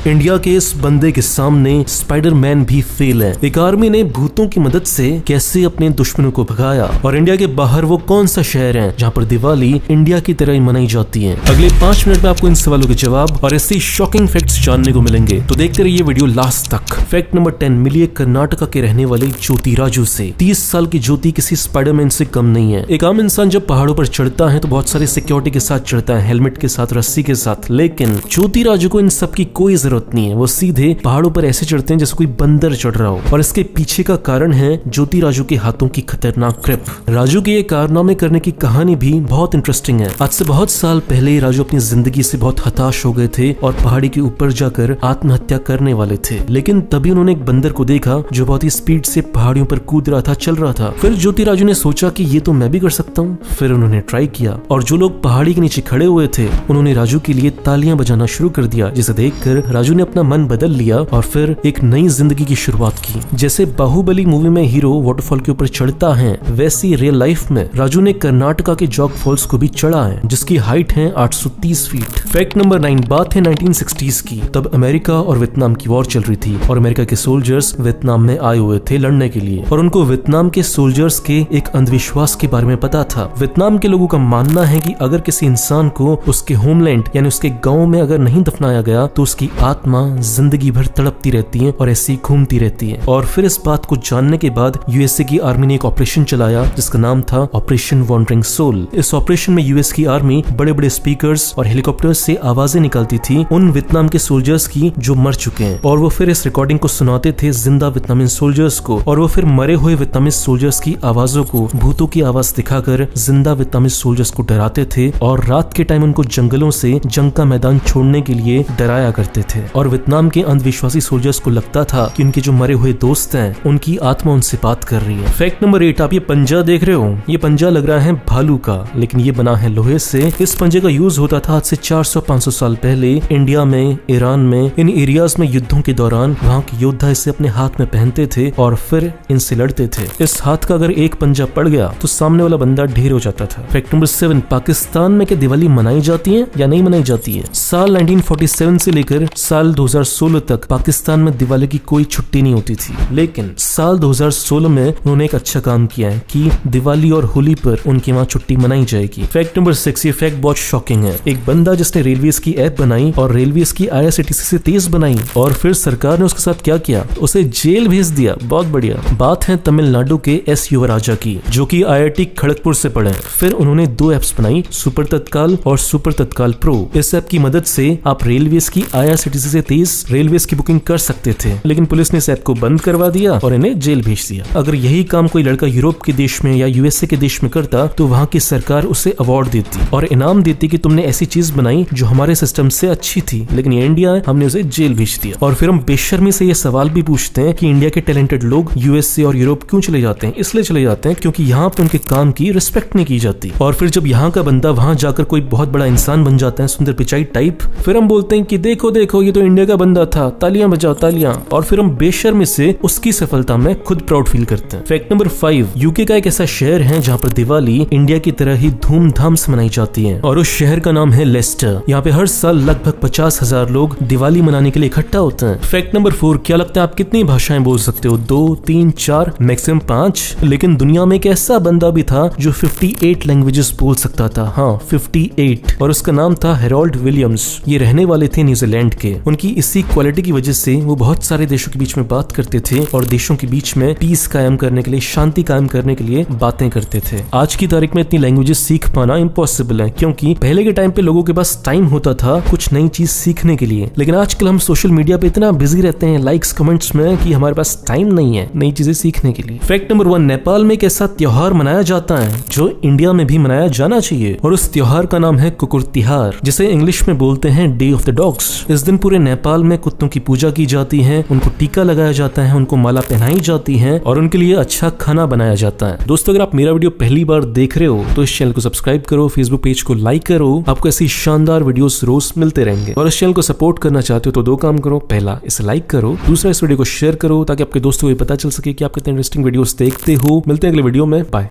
India के इस बंदे के सामने स्पाइडरमैन भी फेल है। एक आर्मी ने भूतों की मदद से कैसे अपने दुश्मनों को भगाया और इंडिया के बाहर वो कौन सा शहर है जहाँ पर दिवाली इंडिया की तरह ही मनाई जाती है। अगले 5 मिनट में आपको इन सवालों के जवाब और ऐसे शॉकिंग फैक्ट्स जानने को मिलेंगे, तो देखते रहिए वीडियो लास्ट तक। फैक्ट नंबर 10, मिलिए कर्नाटका के रहने वाले ज्योति राजू से। 30 साल की ज्योति किसी स्पाइडरमैन से कम नहीं है। एक आम इंसान जब पहाड़ों पर चढ़ता है तो बहुत सारे सिक्योरिटी के साथ चढ़ता है, हेलमेट के साथ, रस्सी के साथ, लेकिन ज्योति राजू को इन सब की कोई जरूरत नहीं है। वो सीधे पहाड़ों पर ऐसे चढ़ते हैं जैसे कोई बंदर चढ़ रहा हो, और इसके पीछे का कारण है ज्योति राजू के हाथों की खतरनाक ग्रिप। राजू के ये कारनामे करने की कहानी भी बहुत इंटरेस्टिंग है। आज से बहुत साल पहले राजू अपनी जिंदगी से बहुत हताश हो गए थे और पहाड़ी के ऊपर जाकर आत्महत्या करने वाले थे, लेकिन तभी उन्होंने एक बंदर को देखा जो बहुत ही स्पीड से पहाड़ियों पर कूद रहा था, चल रहा था। फिर ज्योति राजू ने सोचा कि ये तो मैं भी कर सकता हूँ। फिर उन्होंने ट्राई किया और जो लोग पहाड़ी के नीचे खड़े हुए थे उन्होंने राजू के लिए तालियां बजाना शुरू कर दिया, जिसे देखकर राजू ने अपना मन बदल लिया और फिर एक नई जिंदगी की शुरुआत की। जैसे बाहुबली मूवी में हीरो वाटरफॉल के ऊपर चढ़ता है, वैसी रियल लाइफ में राजू ने कर्नाटका के जॉग फॉल्स को भी चढ़ा है, जिसकी हाइट है 830 फीट। फैक्ट नंबर 9, बात है 1960s की। तब अमेरिका और वियतनाम की वॉर चल रही थी और अमेरिका के सोल्जर्स वियतनाम में आए हुए थे लड़ने के लिए, और उनको वियतनाम के सोल्जर्स के एक अंधविश्वास के बारे में पता था। वियतनाम के लोगों का मानना है कि अगर किसी इंसान को उसके होमलैंड यानी उसके गांव में अगर नहीं दफनाया गया तो उसकी आत्मा जिंदगी भर तड़पती रहती है और ऐसी घूमती रहती है। और फिर इस बात को जानने के बाद यूएसए की आर्मी ने एक ऑपरेशन चलाया जिसका नाम था ऑपरेशन वॉन्डरिंग सोल। इस ऑपरेशन में यूएस की आर्मी बड़े बड़े स्पीकर्स और हेलीकॉप्टर्स से आवाजें निकालती थी उन वियतनाम के सोल्जर्स की जो मर चुके हैं, और वो फिर इस रिकॉर्डिंग को सुनाते थे जिंदा वियतनामी सोल्जर्स को, और वो फिर मरे हुए वियतनामी सोल्जर्स की आवाजों को भूतों की आवाज दिखाकर जिंदा वियतनामी सोल्जर्स को डराते थे, और रात के टाइम उनको जंगलों से जंग का मैदान छोड़ने के लिए डराया करते थे। और वियतनाम के अंधविश्वासी सोल्जर्स को लगता था कि उनके जो मरे हुए दोस्त हैं उनकी आत्मा उनसे बात कर रही है। फैक्ट नंबर 8, आप ये पंजा देख रहे हो, ये पंजा लग रहा है भालू का, लेकिन ये बना है लोहे से। इस पंजे का यूज होता था आज से 400-500 साल पहले इंडिया में, ईरान में, इन एरियाज में युद्धों के दौरान वहाँ के योद्धा इसे अपने हाथ में पहनते थे और फिर इनसे लड़ते थे। इस हाथ का अगर एक पंजा पड़ गया तो सामने वाला बंदा ढेर हो जाता था। फैक्ट नंबर 7, पाकिस्तान में क्या दिवाली मनाई जाती है या नहीं मनाई जाती है? साल 1947 से लेकर साल 2016 तक पाकिस्तान में दिवाली की कोई छुट्टी नहीं होती थी, लेकिन साल 2016 में उन्होंने एक अच्छा काम किया है कि दिवाली और होली पर उनके वहाँ छुट्टी मनाई जाएगी। फैक्ट नंबर 6, ये फैक्ट बहुत शॉकिंग है। एक बंदा जिसने रेलवेज की ऐप बनाई और रेलवेज की IRCTC से तेज बनाई, और फिर सरकार ने उसके साथ क्या किया, उसे जेल भेज दिया। बहुत बढ़िया। बात है तमिलनाडु के S युवराजा की, जो कि IIT खड़गपुर से पढ़े। फिर उन्होंने 2 ऐप्स बनाई, सुपर तत्काल और सुपर तत्काल प्रो। इस ऐप की मदद से आप रेलवेज की IRCTC से तेज रेलवेज की बुकिंग कर सकते थे, लेकिन पुलिस ने इस ऐप को बंद करवा दिया और इन्हें जेल भेज दिया। अगर यही काम कोई लड़का यूरोप के देश में या USA के देश में करता तो वहाँ की सरकार उसे अवार्ड देती और इनाम देती कि तुमने ऐसी चीज बनाई जो हमारे सिस्टम से अच्छी थी, लेकिन ये इंडिया है, हमने उसे जेल भेज दिया। और फिर हम बेशर्मी से ये सवाल भी पूछते हैं कि इंडिया के टैलेंटेड लोग USA और यूरोप क्यों चले जाते हैं? इसलिए चले जाते हैं क्योंकि यहाँ पे उनके काम की रिस्पेक्ट नहीं की जाती। और फिर जब यहाँ का बंदा वहाँ जाकर कोई बहुत बड़ा इंसान बन जाता है, सुंदर पिचाई टाइप, फिर हम बोलते हैं कि देखो देखो ये तो इंडिया का बंदा था, तालियां बजाओ तालियां। और फिर हम बेशर्मी से उसकी सफलता में खुद प्राउड फील करते हैं। फैक्ट नंबर 5, यूके का एक ऐसा शहर है जहाँ पर दिवाली इंडिया की तरह ही धूमधाम से मनाई जाती है, और उस शहर का नाम है लेस्टर। यहाँ पे हर साल लगभग 50,000 लोग दिवाली मनाने के लिए इकट्ठा होते हैं। फैक्ट नंबर 4, क्या लगता है आप कितनी भाषाएं बोल सकते हो? 2, 3, 4, मैक्सिमम 5। लेकिन दुनिया में एक ऐसा बंदा भी था जो 58 लैंग्वेजेस बोल सकता था। हाँ, 58, और उसका नाम था हेरोल्ड विलियम्स। ये रहने वाले थे न्यूजीलैंड के। उनकी इसी क्वालिटी की वजह से वो बहुत सारे देशों के बीच में बात करते थे और देशों के बीच में पीस कायम करने के लिए, शांति कायम करने के लिए बातें करते थे। आज की तारीख में इतनी लैंग्वेजेस सीख पाना इम्पॉसिबल है, क्योंकि पहले के टाइम पे लोगों के पास टाइम होता था कुछ नई चीज सीखने के लिए, लेकिन आजकल हम सोशल मीडिया पे इतना बिजी रहते हैं लाइक्स कमेंट्स में कि हमारे पास टाइम नहीं है नई चीजें सीखने के लिए। फैक्ट नंबर 1, नेपाल में एक ऐसा त्योहार मनाया जाता है जो इंडिया में भी मनाया जाना चाहिए, और उस त्योहार का नाम है कुकुर तिहार, जिसे इंग्लिश में बोलते हैं डे ऑफ द डॉग्स। इस दिन पूरे नेपाल में कुत्तों की पूजा की जाती है, उनको टीका लगाया जाता है, उनको माला पहनाई जाती है और उनके लिए अच्छा खाना बनाया जाता है। दोस्तों, अगर आप मेरा वीडियो पहली बार देख रहे हो तो इस चैनल को सब्सक्राइब करो, फेसबुक पेज को लाइक करो, आपको ऐसी शानदार वीडियोस रोज मिलते रहेंगे। और इस चैनल को सपोर्ट करना चाहते हो तो 2 काम करो, पहला इसे लाइक करो, दूसरा इस वीडियो को शेयर करो ताकि आपके दोस्तों को पता चल सके कि आप कितने इंटरेस्टिंग वीडियोस देखते हो। मिलते हैं अगले वीडियो में, बाय।